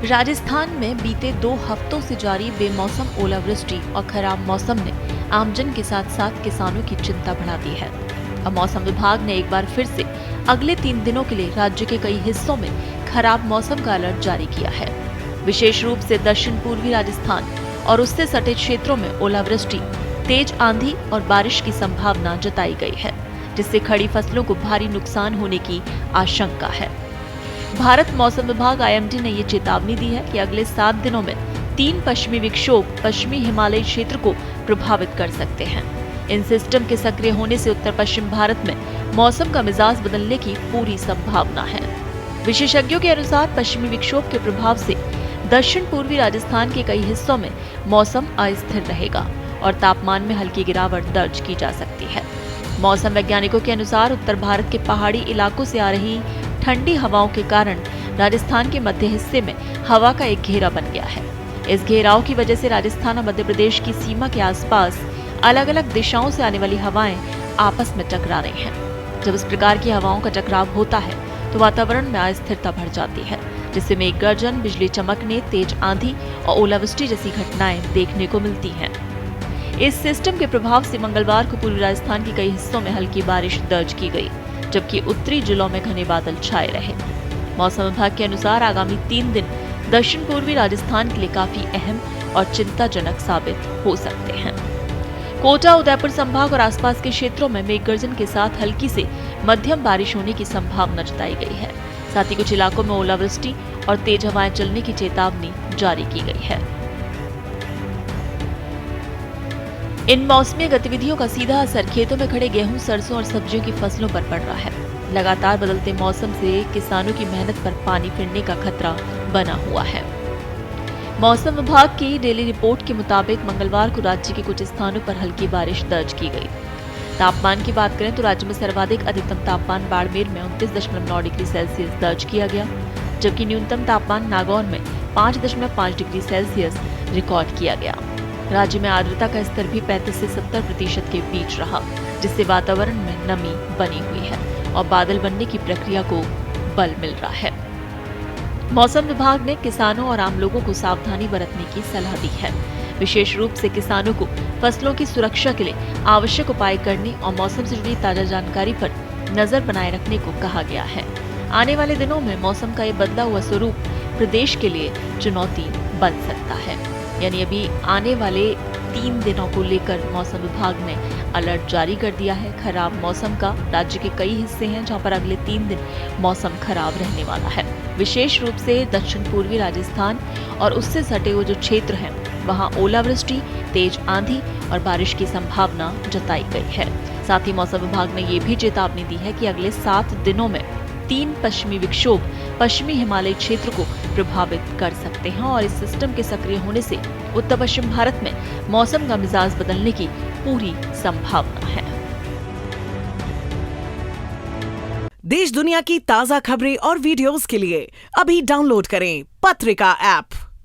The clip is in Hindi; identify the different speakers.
Speaker 1: राजस्थान में बीते 2 हफ्तों से जारी बेमौसम ओलावृष्टि और खराब मौसम ने आमजन के साथ साथ किसानों की चिंता बढ़ा दी है। अब मौसम विभाग ने एक बार फिर से अगले 3 दिनों के लिए राज्य के कई हिस्सों में खराब मौसम का अलर्ट जारी किया है। विशेष रूप से दक्षिण पूर्वी राजस्थान और उससे सटे क्षेत्रों में ओलावृष्टि, तेज आंधी और बारिश की संभावना जताई गई है, जिससे खड़ी फसलों को भारी नुकसान होने की आशंका है। भारत मौसम विभाग IMD ने ये चेतावनी दी है कि अगले 7 दिनों में 3 पश्चिमी विक्षोभ पश्चिमी हिमालयी क्षेत्र को प्रभावित कर सकते हैं। इन सिस्टम के सक्रिय होने से उत्तर पश्चिम भारत में मौसम का मिजाज बदलने की पूरी संभावना है। विशेषज्ञों के अनुसार पश्चिमी विक्षोभ के प्रभाव से दक्षिण पूर्वी राजस्थान के कई हिस्सों में मौसम अस्थिर रहेगा और तापमान में हल्की गिरावट दर्ज की जा सकती है। मौसम वैज्ञानिकों के अनुसार उत्तर भारत के पहाड़ी इलाकों से आ रही ठंडी हवाओं के कारण राजस्थान के मध्य हिस्से में हवा का एक घेरा बन गया है। इस घेराव की वजह से राजस्थान और मध्य प्रदेश की सीमा के आसपास अलग अलग दिशाओं से आने वाली हवाएं आपस में टकरा रही हैं। जब इस प्रकार की हवाओं का टकराव होता है तो वातावरण में अस्थिरता बढ़ जाती है, जिससे मेघ गर्जन, बिजली चमकने, तेज आंधी और ओलावृष्टि जैसी घटनाएं देखने को मिलती हैं। इस सिस्टम के प्रभाव से मंगलवार को पूर्वी राजस्थान के कई हिस्सों में हल्की बारिश दर्ज की गई, जबकि उत्तरी जिलों में घने बादल छाए रहे। मौसम विभाग के अनुसार आगामी 3 दिन दक्षिण पूर्वी राजस्थान के लिए काफी अहम और चिंताजनक साबित हो सकते हैं। कोटा, उदयपुर संभाग और आसपास के क्षेत्रों में मेघगर्जन के साथ हल्की से मध्यम बारिश होने की संभावना जताई गई है। साथ ही कुछ इलाकों में ओलावृष्टि और तेज हवाएं चलने की चेतावनी जारी की गई है। इन मौसमी गतिविधियों का सीधा असर खेतों में खड़े गेहूं, सरसों और सब्जियों की फसलों पर पड़ रहा है। लगातार बदलते मौसम से किसानों की मेहनत पर पानी फिरने का खतरा बना हुआ है। मौसम विभाग की डेली रिपोर्ट के मुताबिक मंगलवार को राज्य के कुछ स्थानों पर हल्की बारिश दर्ज की गई। तापमान की बात करें तो राज्य में सर्वाधिक अधिकतम तापमान बाड़मेर में 29.9 डिग्री सेल्सियस दर्ज किया गया, जबकि न्यूनतम तापमान नागौर में 5.5 डिग्री सेल्सियस रिकॉर्ड किया गया। राज्य में आर्द्रता का स्तर भी 35 से 70% के बीच रहा, जिससे वातावरण में नमी बनी हुई है और बादल बनने की प्रक्रिया को बल मिल रहा है। मौसम विभाग ने किसानों और आम लोगों को सावधानी बरतने की सलाह दी है। विशेष रूप से किसानों को फसलों की सुरक्षा के लिए आवश्यक उपाय करने और मौसम से जुड़ी ताजा जानकारी पर नजर बनाए रखने को कहा गया है। आने वाले दिनों में मौसम का ये बदला हुआ स्वरूप प्रदेश के लिए चुनौती बन सकता है। यानी अभी आने वाले 3 दिनों को लेकर मौसम विभाग ने अलर्ट जारी कर दिया है खराब मौसम का। राज्य के कई हिस्से हैं जहां पर अगले 3 दिन मौसम खराब रहने वाला है। विशेष रूप से दक्षिण पूर्वी राजस्थान और उससे सटे हुए जो क्षेत्र हैं वहां ओलावृष्टि, तेज आंधी और बारिश की संभावना जताई गई है। साथ ही मौसम विभाग ने ये भी चेतावनी दी है कि अगले 7 दिनों में 3 पश्चिमी विक्षोभ पश्चिमी हिमालयी क्षेत्र को प्रभावित कर सकते हैं और इस सिस्टम के सक्रिय होने से उत्तर पश्चिम भारत में मौसम का मिजाज बदलने की पूरी संभावना है।
Speaker 2: देश दुनिया की ताजा खबरें और वीडियोस के लिए अभी डाउनलोड करें पत्रिका ऐप।